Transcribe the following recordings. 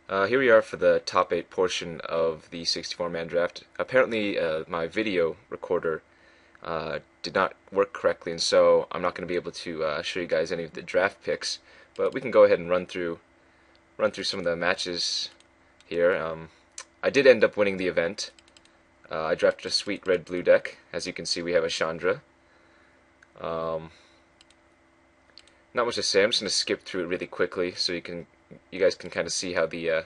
Here we are for the top 8 portion of the 64-man draft. Apparently, my video recorder did not work correctly, and so I'm not going to be able to show you guys any of the draft picks. But we can go ahead and run through some of the matches here. I did end up winning the event. I drafted a sweet red-blue deck. As you can see, we have a Chandra. Not much to say. I'm just going to skip through it really quickly so you guys can kind of see how the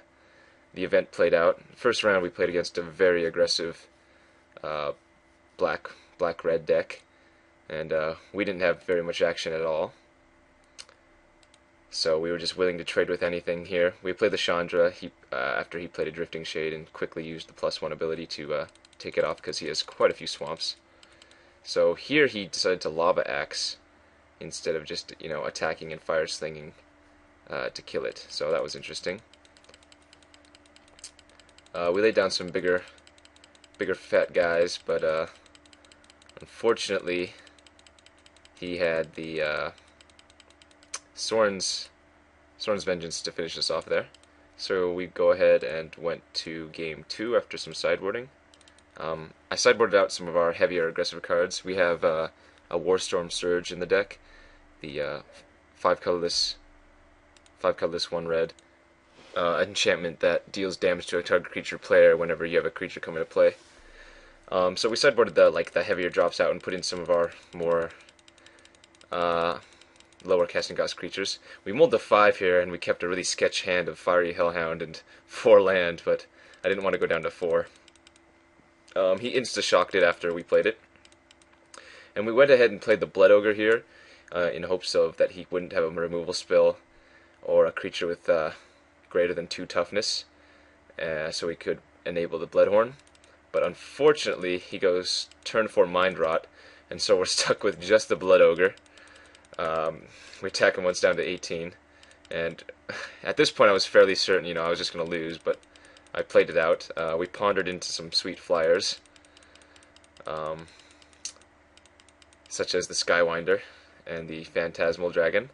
event played out. First round we played against a very aggressive uh, black-red deck, and we didn't have very much action at all. So we were just willing to trade with anything here. We played the Chandra after he played a Drifting Shade and quickly used the +1 ability to take it off because he has quite a few swamps. So here he decided to Lava Axe instead of just attacking and fire slinging to kill it. So that was interesting. We laid down some bigger fat guys, but unfortunately he had the Soren's Vengeance to finish us off there. So we go ahead and went to game 2 after some sideboarding. I sideboarded out some of our heavier aggressive cards. We have a Warstorm Surge in the deck, the 5 colorless 1 red enchantment that deals damage to a target creature player whenever you have a creature come into play. So we sideboarded the heavier drops out and put in some of our more lower casting cost creatures. We mulled the 5 here, and we kept a really sketch hand of Fiery Hellhound and 4 land, but I didn't want to go down to 4. He insta-shocked it after we played it. And we went ahead and played the Blood Ogre here, in hopes of that he wouldn't have a removal spell or a creature with greater than 2 toughness, so we could enable the Bloodhorn. But unfortunately, he goes turn 4 Mind Rot, and so we're stuck with just the Blood Ogre. We attack him once down to 18, and at this point I was fairly certain, I was just going to lose, but I played it out. We pondered into some sweet flyers, such as the Skywinder and the Phantasmal Dragon.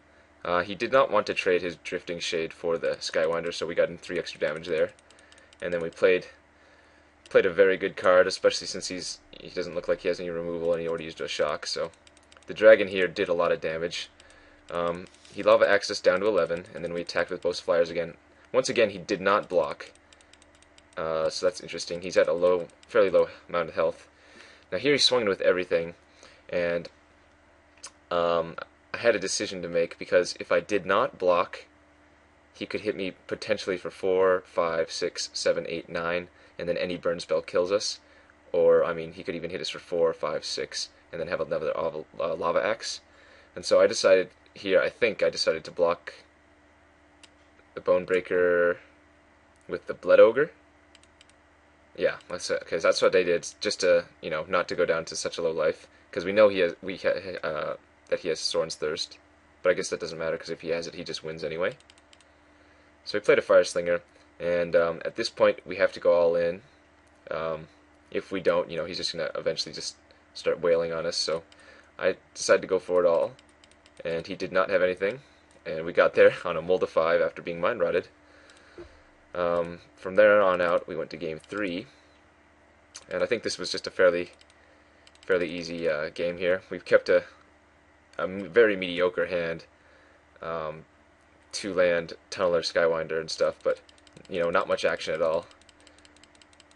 He did not want to trade his Drifting Shade for the Skywinder, so we got in 3 extra damage there. And then we played a very good card, especially since he doesn't look like he has any removal and he already used a shock. So the dragon here did a lot of damage. He Lava Axed us down to 11, and then we attacked with both flyers again. Once again, he did not block, so that's interesting. He's at a fairly low amount of health. Now here he swung in with everything, and I had a decision to make, because if I did not block, he could hit me potentially for 4, 5, 6, 7, 8, 9, and then any burn spell kills us. Or, he could even hit us for 4, 5, 6, and then have another Lava Axe. And so I decided here, I decided to block the Bonebreaker with the Blood Ogre. Yeah, because that's what I did, just to, not to go down to such a low life. Because we know that he has Soren's Thirst, but I guess that doesn't matter, because if he has it, he just wins anyway. So we played a Fire Slinger, and at this point we have to go all in. If we don't, he's just going to eventually just start wailing on us, so I decided to go for it all, and he did not have anything, and we got there on a Mold of 5 after being Mind Rotted. From there on out, we went to game 3, and I think this was just a fairly easy game here. We've kept a very mediocre hand, 2-land Tunneler, Skywinder and stuff, but not much action at all.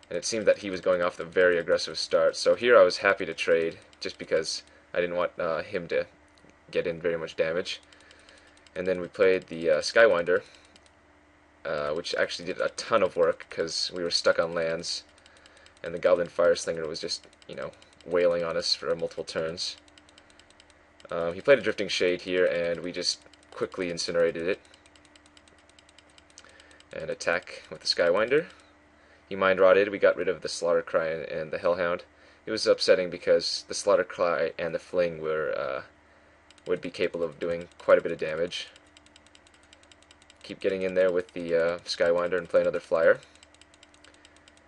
And it seemed that he was going off the very aggressive start. So here I was happy to trade, just because I didn't want him to get in very much damage. And then we played the Skywinder, which actually did a ton of work because we were stuck on lands, and the Goblin Fire Slinger was just wailing on us for multiple turns. He played a Drifting Shade here, and we just quickly incinerated it and attack with the Skywinder. He Mind Rotted. We got rid of the Slaughter Cry and the Hellhound. It was upsetting because the Slaughter Cry and the Fling would be capable of doing quite a bit of damage. Keep getting in there with the Skywinder and play another flyer.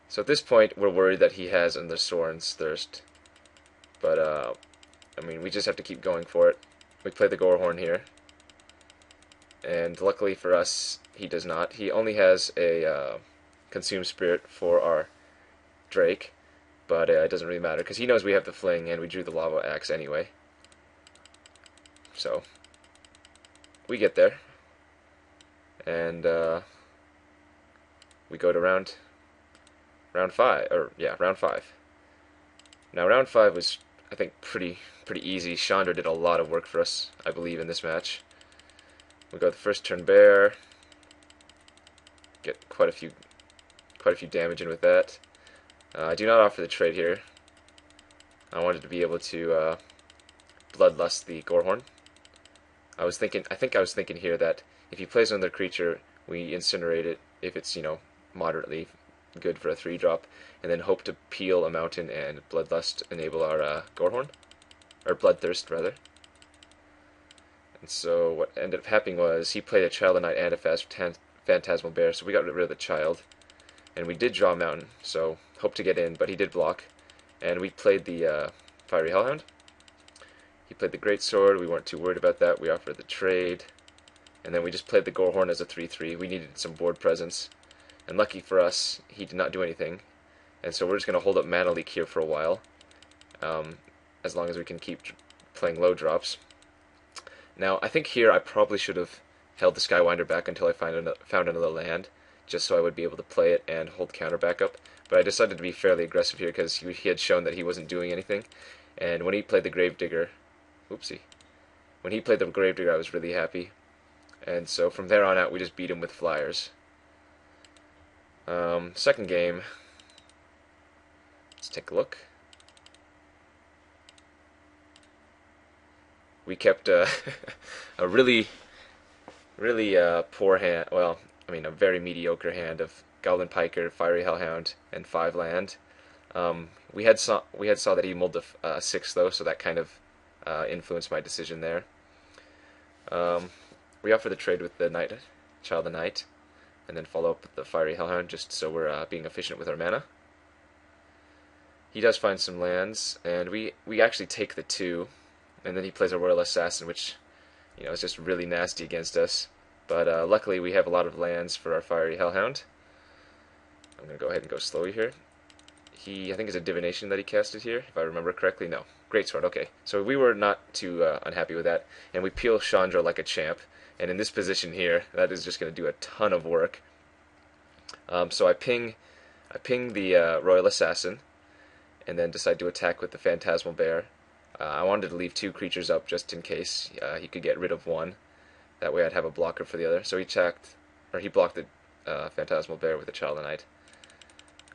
So at this point, we're worried that he has another Soren's Thirst, but we just have to keep going for it. We play the Gorehorn here, and luckily for us, he does not. He only has a Consume Spirit for our Drake, but it doesn't really matter because he knows we have the Fling and we drew the Lava Axe anyway. So we get there, and we go to round 5, or yeah, round 5. Now round 5 was, I think, pretty easy. Chandra did a lot of work for us, I believe, in this match. We go the first turn bear, get quite a few damage in with that. I do not offer the trade here. I wanted to be able to bloodlust the Gorehorn. I think I was thinking here that if he plays another creature, we incinerate it if it's, moderately good for a 3-drop, and then hope to peel a mountain and bloodlust enable our Gorehorn, or Bloodthirst rather. And so what ended up happening was he played a Child of Night and a Phantasmal Bear, so we got rid of the Child, and we did draw a mountain, so hope to get in, but he did block, and we played the Fiery Hellhound. He played the Greatsword. We weren't too worried about that. We offered the trade, and then we just played the Gorehorn as a 3/3. We needed some board presence, and lucky for us, he did not do anything, and so we're just going to hold up Mana Leak here for a while, as long as we can keep playing low drops. Now, I think here I probably should have held the Skywinder back until I found another land, just so I would be able to play it and hold counter back up. But I decided to be fairly aggressive here because he had shown that he wasn't doing anything. And when he played the Gravedigger, when he played the Gravedigger, I was really happy. And so from there on out, we just beat him with flyers. Second game, let's take a look. We kept a really poor hand. Well, I mean, a very mediocre hand of Goblin Piker, Fiery Hellhound, and 5 land. We had saw that he mulled a 6 though, so that kind of influenced my decision there. We offer the trade with the Child of Night, and then follow up with the Fiery Hellhound, just so we're being efficient with our mana. He does find some lands, and we actually take the 2, and then he plays a Royal Assassin, which is just really nasty against us. But luckily we have a lot of lands for our Fiery Hellhound. I'm going to go ahead and go slowly here. I think it's a Divination that he casted here, if I remember correctly. No, Greatsword, okay. So we were not too unhappy with that, and we peel Chandra like a champ. And in this position here, that is just going to do a ton of work. So I ping the Royal Assassin, and then decide to attack with the Phantasmal Bear. I wanted to leave 2 creatures up just in case he could get rid of one. That way I'd have a blocker for the other. So he blocked the Phantasmal Bear with the Child of Night.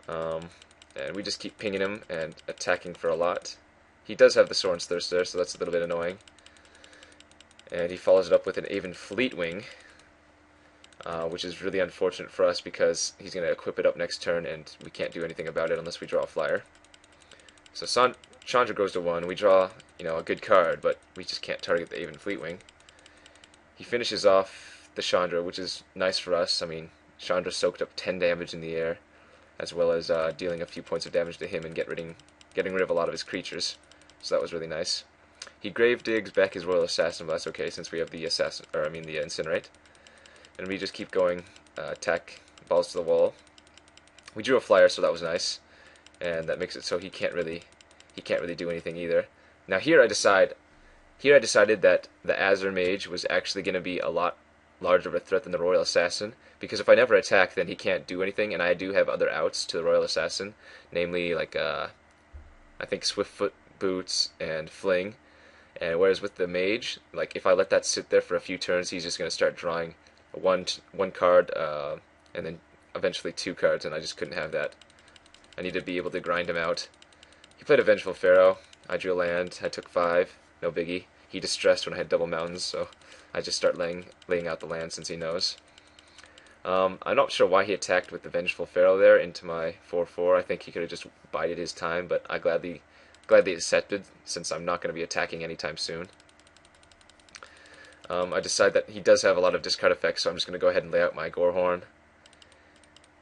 And we just keep pinging him and attacking for a lot. He does have the Sorin's Thirst there, so that's a little bit annoying. And he follows it up with an Aven Fleetwing, which is really unfortunate for us because he's going to equip it up next turn and we can't do anything about it unless we draw a flyer. So Chandra goes to 1. We draw, a good card, but we just can't target the Aven Fleetwing. He finishes off the Chandra, which is nice for us. I mean, Chandra soaked up 10 damage in the air, as well as dealing a few points of damage to him and getting rid of a lot of his creatures. So that was really nice. He grave digs back his Royal Assassin, but that's okay since we have the Incinerate. And we just keep going, attack, balls to the wall. We drew a flyer, so that was nice, and that makes it so he can't really do anything either. Now here I decided that the Azure Mage was actually going to be a lot larger of a threat than the Royal Assassin, because if I never attack, then he can't do anything, and I do have other outs to the Royal Assassin, namely like I think Swiftfoot Boots and Fling. And whereas with the Mage, like if I let that sit there for a few turns, he's just going to start drawing one card and then eventually 2 cards, and I just couldn't have that. I need to be able to grind him out. He played a Vengeful Pharaoh. I drew a land. I took 5. No biggie. He distressed when I had double mountains, so I just start laying out the land since he knows. I'm not sure why he attacked with the Vengeful Pharaoh there into my 4/4. I think he could have just bided his time, but I gladly accepted since I'm not going to be attacking anytime soon. I decide that he does have a lot of discard effects, so I'm just going to go ahead and lay out my Gorehorn.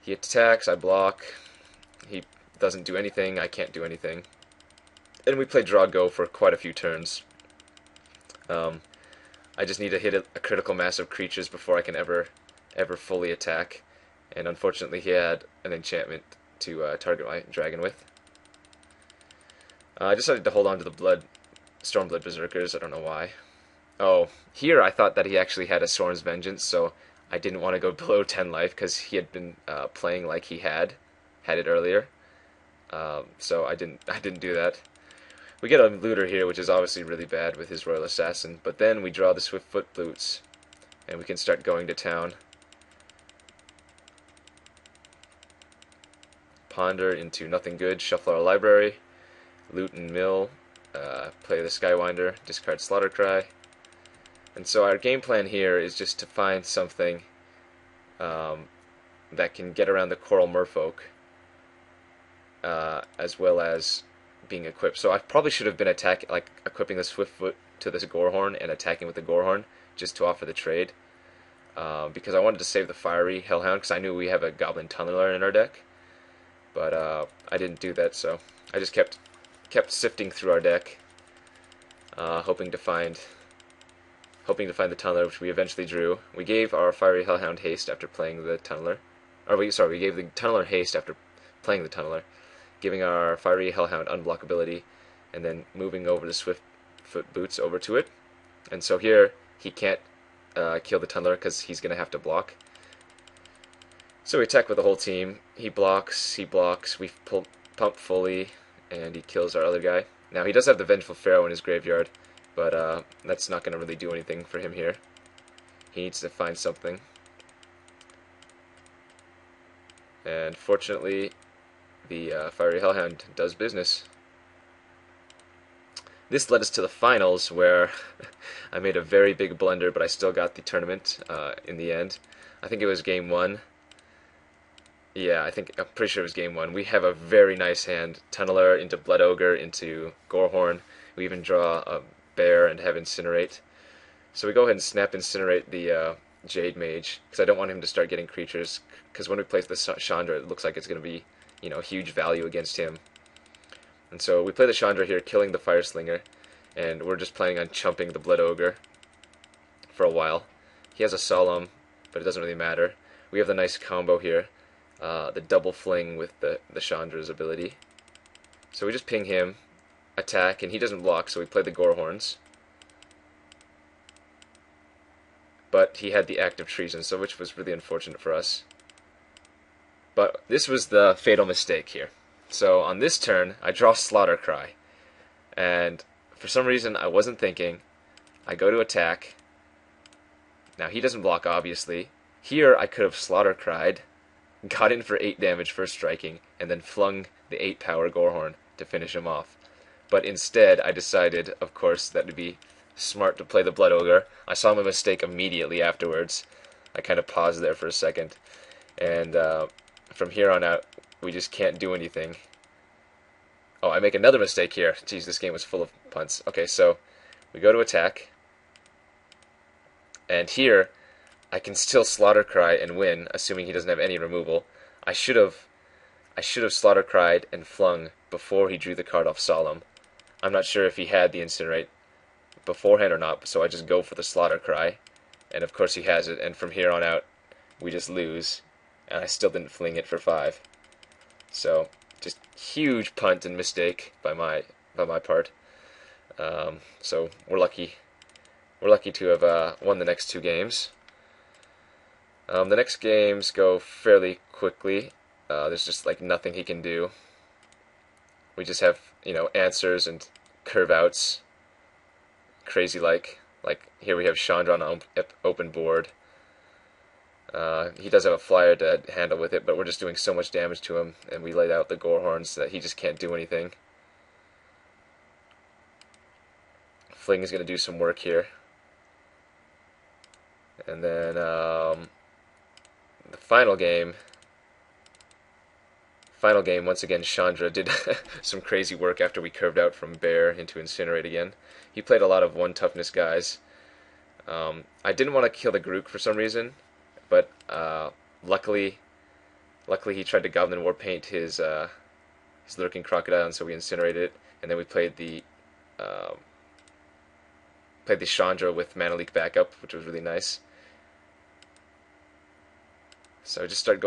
He attacks, I block. He doesn't do anything, I can't do anything. And we play Draw Go for quite a few turns. I just need to hit a critical mass of creatures before I can ever fully attack. And unfortunately, he had an enchantment to target my dragon with. I decided to hold on to the Stormblood Berserkers. I don't know why. Oh, here I thought that he actually had a Sorin's Vengeance, so I didn't want to go below 10 life because he had been playing like he had it earlier. So I didn't do that. We get a looter here, which is obviously really bad with his Royal Assassin, but then we draw the Swiftfoot Boots, and we can start going to town. Ponder into nothing good, shuffle our library, loot and mill, play the Skywinder, discard Slaughtercry. And so our game plan here is just to find something that can get around the Coral Merfolk, as well as being equipped. So I probably should have been equipping the Swiftfoot to this Gorehorn and attacking with the Gorehorn just to offer the trade, because I wanted to save the Fiery Hellhound because I knew we have a Goblin Tunneler in our deck, but I didn't do that. So I just kept sifting through our deck, hoping to find the Tunneler, which we eventually drew. We gave our Fiery Hellhound haste after playing the Tunneler. We gave the Tunneler haste after playing the Tunneler, giving our Fiery Hellhound unblockability, and then moving over the Swiftfoot Boots over to it. And so here, he can't kill the Tunneler because he's going to have to block. So we attack with the whole team. He blocks, we pump fully, and he kills our other guy. Now, he does have the Vengeful Pharaoh in his graveyard, but that's not going to really do anything for him here. He needs to find something. And fortunately, the Fiery Hellhound does business. This led us to the finals, where I made a very big blunder, but I still got the tournament in the end. I think it was game 1. Yeah, I'm pretty sure it was game 1. We have a very nice hand. Tunneler into Blood Ogre into Gorehorn. We even draw a Bear and have Incinerate. So we go ahead and snap Incinerate the Jade Mage, because I don't want him to start getting creatures, because when we place the Chandra, it looks like it's going to be, huge value against him. And so we play the Chandra here, killing the Fire Slinger, and we're just planning on chumping the Blood Ogre for a while. He has a Solemn, but it doesn't really matter. We have the nice combo here, the double fling with the Chandra's ability. So we just ping him, attack, and he doesn't block, so we play the Gorehorns. But he had the Act of Treason, so which was really unfortunate for us. But this was the fatal mistake here. So on this turn, I draw Slaughtercry, and for some reason I wasn't thinking. I go to attack. Now he doesn't block, obviously. Here I could have Slaughtercried, got in for 8 damage first striking, and then flung the 8 power Gorehorn to finish him off. But instead, I decided, of course, that it would be smart to play the Blood Ogre. I saw my mistake immediately afterwards. I kind of paused there for a second. And from here on out, we just can't do anything. Oh, I make another mistake here. Jeez, this game was full of punts. Okay, so we go to attack. And here, I can still Slaughtercry and win, assuming he doesn't have any removal. I should have Slaughtercried and flung before he drew the card off Solemn. I'm not sure if he had the Incinerate beforehand or not, so I just go for the Slaughtercry, and of course he has it, and from here on out, we just lose, and I still didn't fling it for 5. So, just huge punt and mistake by my part. So we're lucky to have won the next 2 games. The next games go fairly quickly. There's just nothing he can do. We just have answers and curve outs, crazy like here we have Chandra on open board. He does have a flyer to handle with it, but we're just doing so much damage to him, and we laid out the Gorehorns that he just can't do anything. Fling is going to do some work here. And then the final game, once again, Chandra did some crazy work after we curved out from Bear into Incinerate again. He played a lot of 1 toughness guys. I didn't want to kill the Grook for some reason, but luckily he tried to Goblin Warpaint his Lurking Crocodile, and so we incinerated it, and then we played the played the Chandra with Mana Leak backup, which was really nice. So I just started going